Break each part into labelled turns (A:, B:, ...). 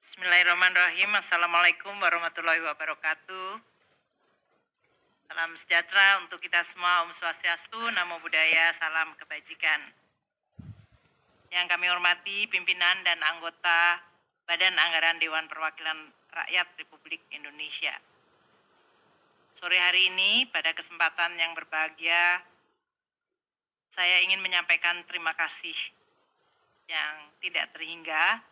A: Bismillahirrahmanirrahim. Assalamualaikum warahmatullahi wabarakatuh. Salam sejahtera untuk kita semua. Om Swastiastu, Namo Buddhaya, salam kebajikan. Yang kami hormati pimpinan dan anggota Badan Anggaran Dewan Perwakilan Rakyat Republik Indonesia. Sore hari ini pada kesempatan yang berbahagia, saya ingin menyampaikan terima kasih yang tidak terhingga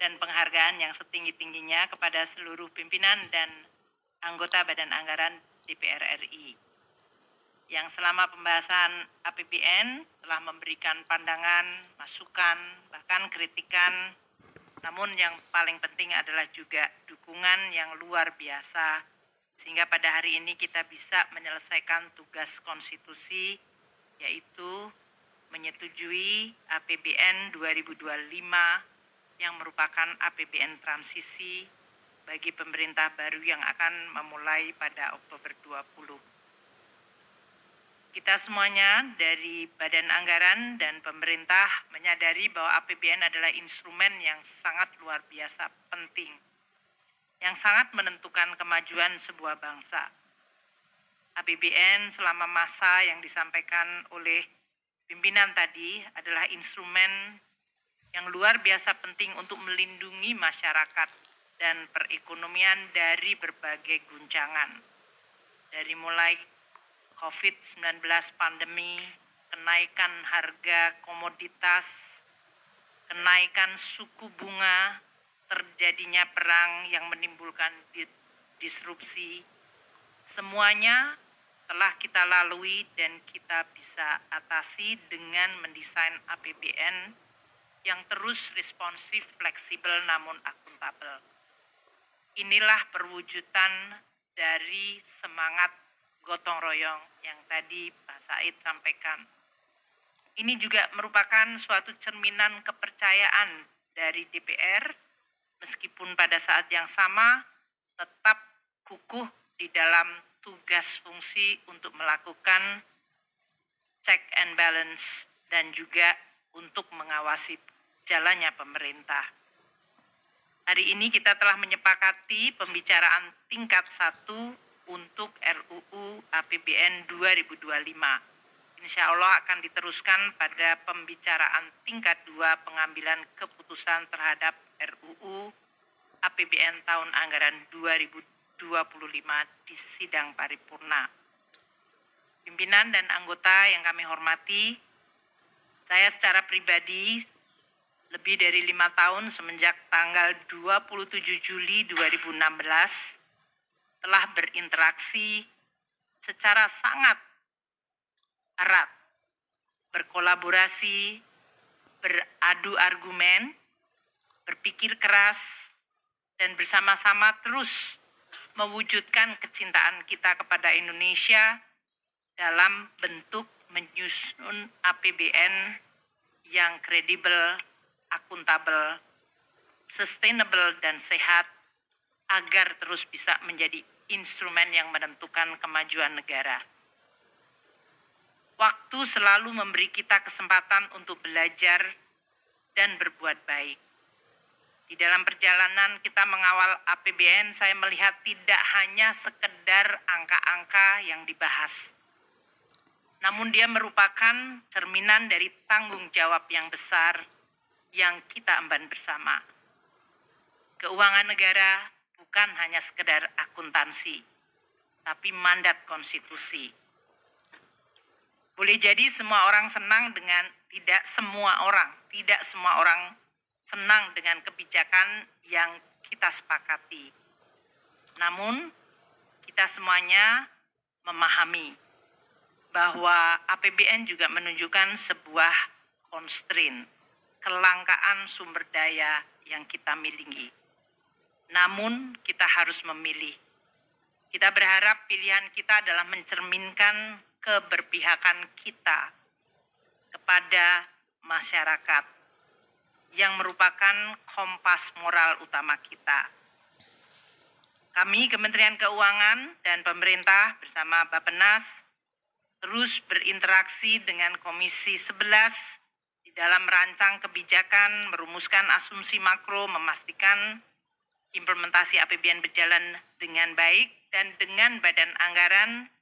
A: dan penghargaan yang setinggi-tingginya kepada seluruh pimpinan dan anggota Badan Anggaran DPR RI yang selama pembahasan APBN telah memberikan pandangan, masukan, bahkan kritikan, namun yang paling penting adalah juga dukungan yang luar biasa sehingga pada hari ini kita bisa menyelesaikan tugas konstitusi, yaitu menyetujui APBN 2025 yang merupakan APBN transisi bagi pemerintah baru yang akan memulai pada Oktober 20. Kita semuanya dari Badan Anggaran dan pemerintah menyadari bahwa APBN adalah instrumen yang sangat luar biasa penting, yang sangat menentukan kemajuan sebuah bangsa. APBN selama masa yang disampaikan oleh pimpinan tadi adalah instrumen yang luar biasa penting untuk melindungi masyarakat dan perekonomian dari berbagai guncangan. Dari mulai COVID-19 pandemi, kenaikan harga komoditas, kenaikan suku bunga, terjadinya perang yang menimbulkan disrupsi, semuanya telah kita lalui dan kita bisa atasi dengan mendesain APBN yang terus responsif, fleksibel, namun akuntabel. Inilah perwujudan dari semangat gotong royong yang tadi Pak Said sampaikan. Ini juga merupakan suatu cerminan kepercayaan dari DPR, meskipun pada saat yang sama tetap kukuh di dalam tugas fungsi untuk melakukan check and balance dan juga untuk mengawasi jalannya pemerintah. Hari ini kita telah menyepakati pembicaraan tingkat 1 untuk RUU APBN 2025. Insya Allah akan diteruskan pada pembicaraan tingkat 2 pengambilan keputusan terhadap RUU APBN tahun anggaran 2025 di sidang paripurna. Pimpinan dan anggota yang kami hormati, saya secara pribadi lebih dari 5 tahun semenjak tanggal 27 Juli 2016 telah berinteraksi secara sangat erat, berkolaborasi, beradu argumen, berpikir keras, dan bersama-sama terus mewujudkan kecintaan kita kepada Indonesia dalam bentuk menyusun APBN yang kredibel, akuntabel, sustainable, dan sehat agar terus bisa menjadi instrumen yang menentukan kemajuan negara. Waktu selalu memberi kita kesempatan untuk belajar dan berbuat baik. Di dalam perjalanan kita mengawal APBN, saya melihat tidak hanya sekedar angka-angka yang dibahas, namun dia merupakan cerminan dari tanggung jawab yang besar yang kita emban bersama. Keuangan negara bukan hanya sekedar akuntansi, tapi mandat konstitusi. Boleh jadi semua orang senang dengan, tidak semua orang senang dengan kebijakan yang kita sepakati. Namun, kita semuanya memahami bahwa APBN juga menunjukkan sebuah constraint, kelangkaan sumber daya yang kita miliki. Namun kita harus memilih. Kita berharap pilihan kita adalah mencerminkan keberpihakan kita kepada masyarakat yang merupakan kompas moral utama kita. Kami Kementerian Keuangan dan pemerintah bersama Bappenas terus berinteraksi dengan Komisi 11 di di dalam merancang kebijakan, merumuskan asumsi makro, memastikan implementasi APBN berjalan dengan baik, dan dengan Badan Anggaran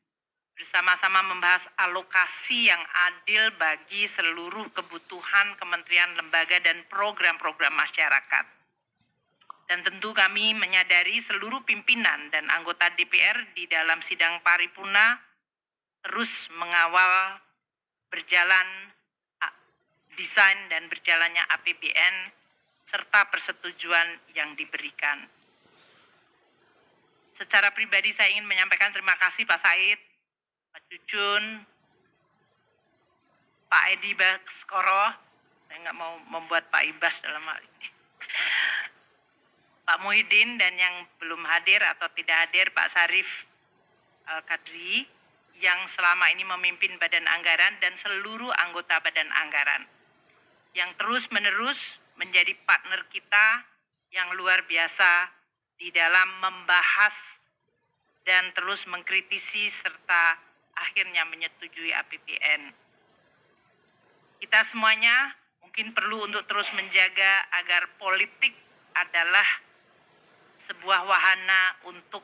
A: bersama-sama membahas alokasi yang adil bagi seluruh kebutuhan kementerian, lembaga, dan program-program masyarakat. Dan tentu kami menyadari seluruh pimpinan dan anggota DPR di dalam sidang paripurna terus mengawal berjalan desain dan berjalannya APBN serta persetujuan yang diberikan. Secara pribadi saya ingin menyampaikan terima kasih Pak Said, Pak Cucun, Pak Edi Baskoro, saya nggak mau membuat Pak Ibas dalam hal ini, Pak Muhyiddin, dan yang belum hadir atau tidak hadir Pak Sarif Al-Kadri, yang selama ini memimpin Badan Anggaran dan seluruh anggota Badan Anggaran, yang terus-menerus menjadi partner kita yang luar biasa di dalam membahas dan terus mengkritisi serta akhirnya menyetujui APBN. Kita semuanya mungkin perlu untuk terus menjaga agar politik adalah sebuah wahana untuk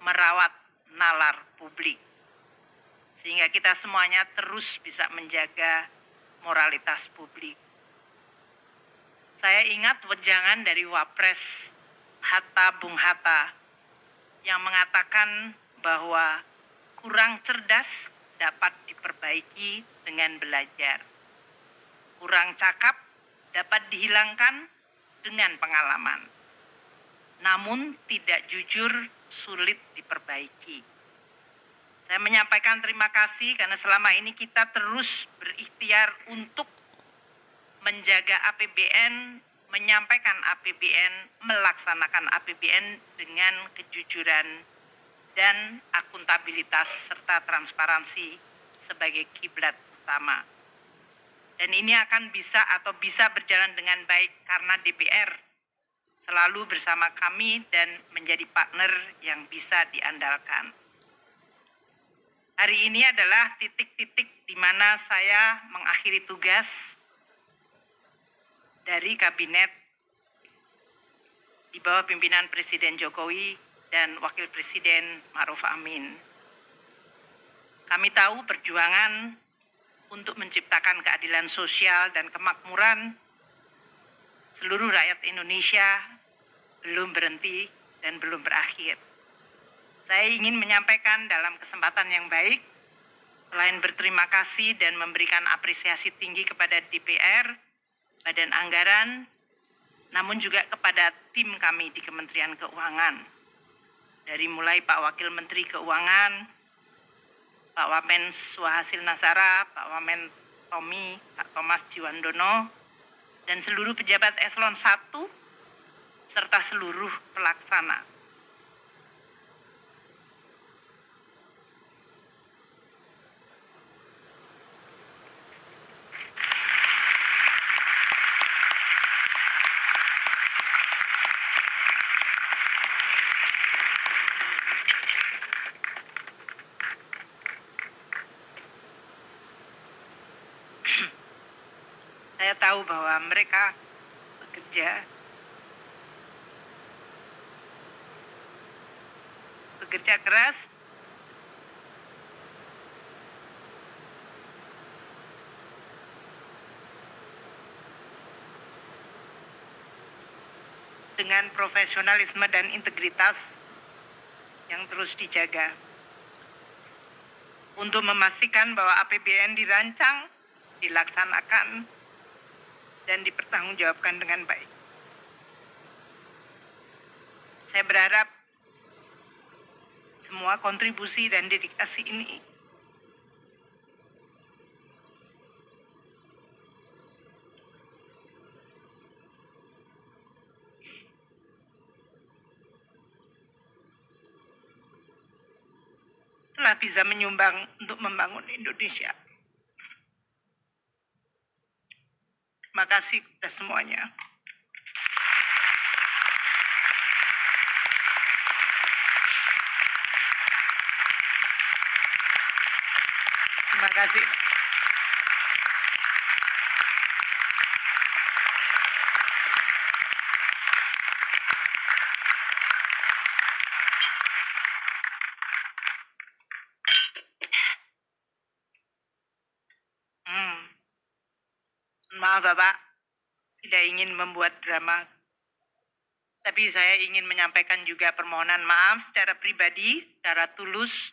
A: merawat nalar publik, sehingga kita semuanya terus bisa menjaga moralitas publik. Saya ingat wejangan dari Wapres Hatta Bung Hatta yang mengatakan bahwa kurang cerdas dapat diperbaiki dengan belajar. Kurang cakap dapat dihilangkan dengan pengalaman. Namun tidak jujur sulit diperbaiki. Saya menyampaikan terima kasih karena selama ini kita terus berikhtiar untuk menjaga APBN, menyampaikan APBN, melaksanakan APBN dengan kejujuran dan akuntabilitas serta transparansi sebagai kiblat utama. Dan ini akan bisa berjalan dengan baik karena DPR selalu bersama kami dan menjadi partner yang bisa diandalkan. Hari ini adalah titik-titik di mana saya mengakhiri tugas dari kabinet di bawah pimpinan Presiden Jokowi dan Wakil Presiden Ma'ruf Amin. Kami tahu perjuangan untuk menciptakan keadilan sosial dan kemakmuran seluruh rakyat Indonesia belum berhenti dan belum berakhir. Saya ingin menyampaikan dalam kesempatan yang baik, selain berterima kasih dan memberikan apresiasi tinggi kepada DPR, Badan Anggaran, namun juga kepada tim kami di Kementerian Keuangan. Dari mulai Pak Wakil Menteri Keuangan, Pak Wamen Suhasil Nasara, Pak Wamen Tommy, Pak Thomas Jiwandono, dan seluruh pejabat eselon 1, serta seluruh pelaksana. Saya tahu bahwa mereka bekerja keras dengan profesionalisme dan integritas yang terus dijaga untuk memastikan bahwa APBN dirancang, dilaksanakan, dan dipertanggungjawabkan dengan baik. Saya berharap semua kontribusi dan dedikasi ini telah bisa menyumbang untuk membangun Indonesia. Terima kasih kepada semuanya. Terima kasih. Bapak tidak ingin membuat drama, tapi saya ingin menyampaikan juga permohonan maaf secara pribadi, secara tulus.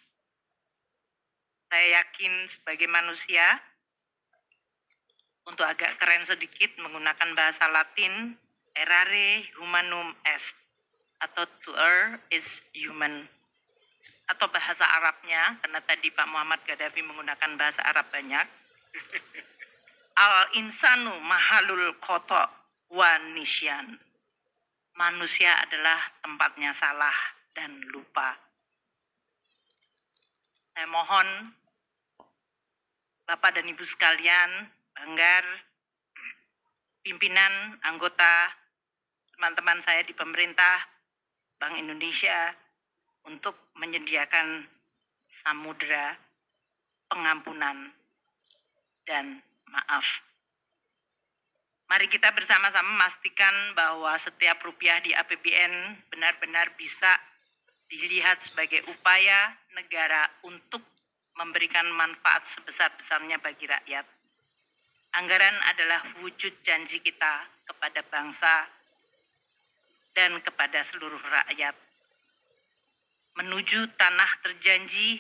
A: Saya yakin sebagai manusia, untuk agak keren sedikit menggunakan bahasa Latin, errare humanum est, atau to err is human. Atau bahasa Arabnya, karena tadi Pak Muhammad Gaddafi menggunakan bahasa Arab banyak, al-insanu mahalul koto wa nisyan. Manusia adalah tempatnya salah dan lupa. Saya mohon Bapak dan Ibu sekalian, Banggar, pimpinan, anggota, teman-teman saya di pemerintah, Bank Indonesia, untuk menyediakan samudera pengampunan dan maaf. Mari kita bersama-sama memastikan bahwa setiap rupiah di APBN benar-benar bisa dilihat sebagai upaya negara untuk memberikan manfaat sebesar-besarnya bagi rakyat. Anggaran adalah wujud janji kita kepada bangsa dan kepada seluruh rakyat. Menuju tanah terjanji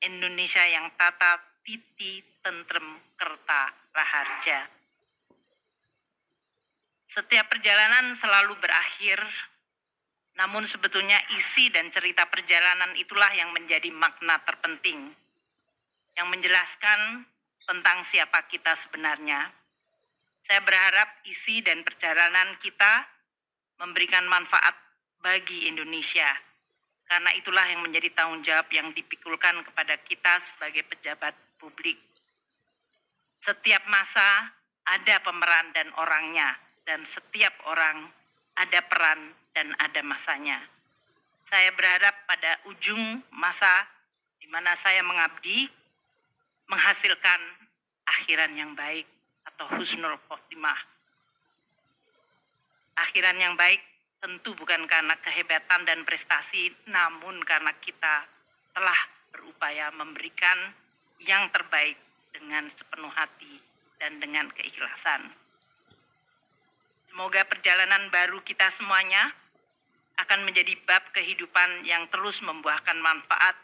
A: Indonesia yang tata, titi, tentrem, kerta, raharja. Setiap perjalanan selalu berakhir, namun sebetulnya isi dan cerita perjalanan itulah yang menjadi makna terpenting, yang menjelaskan tentang siapa kita sebenarnya. Saya berharap isi dan perjalanan kita memberikan manfaat bagi Indonesia, karena itulah yang menjadi tanggung jawab yang dipikulkan kepada kita sebagai pejabat publik. Setiap masa ada pemeran dan orangnya, dan setiap orang ada peran dan ada masanya. Saya berharap pada ujung masa di mana saya mengabdi, menghasilkan akhiran yang baik atau husnul khotimah. Akhiran yang baik tentu bukan karena kehebatan dan prestasi, namun karena kita telah berupaya memberikan yang terbaik dengan sepenuh hati dan dengan keikhlasan. Semoga perjalanan baru kita semuanya akan menjadi bab kehidupan yang terus membuahkan manfaat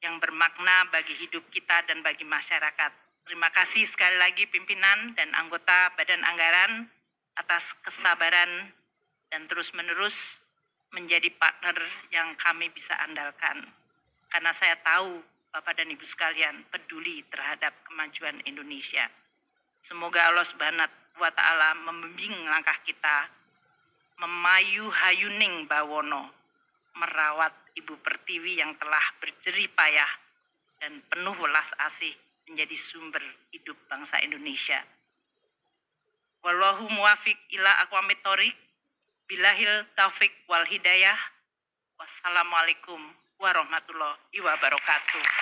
A: yang bermakna bagi hidup kita dan bagi masyarakat. Terima kasih sekali lagi pimpinan dan anggota Badan Anggaran atas kesabaran dan terus-menerus menjadi partner yang kami bisa andalkan. Karena saya tahu Bapak dan Ibu sekalian peduli terhadap kemajuan Indonesia. Semoga Allah Subhanahu wa Ta'ala membimbing langkah kita, memayu hayuning bawono, merawat Ibu Pertiwi yang telah berjerih payah dan penuh welas asih menjadi sumber hidup bangsa Indonesia. Wallahu muwafiq ila aqwamit thoriq, bilahil taufik wal hidayah. Wassalamualaikum warahmatullahi wabarakatuh.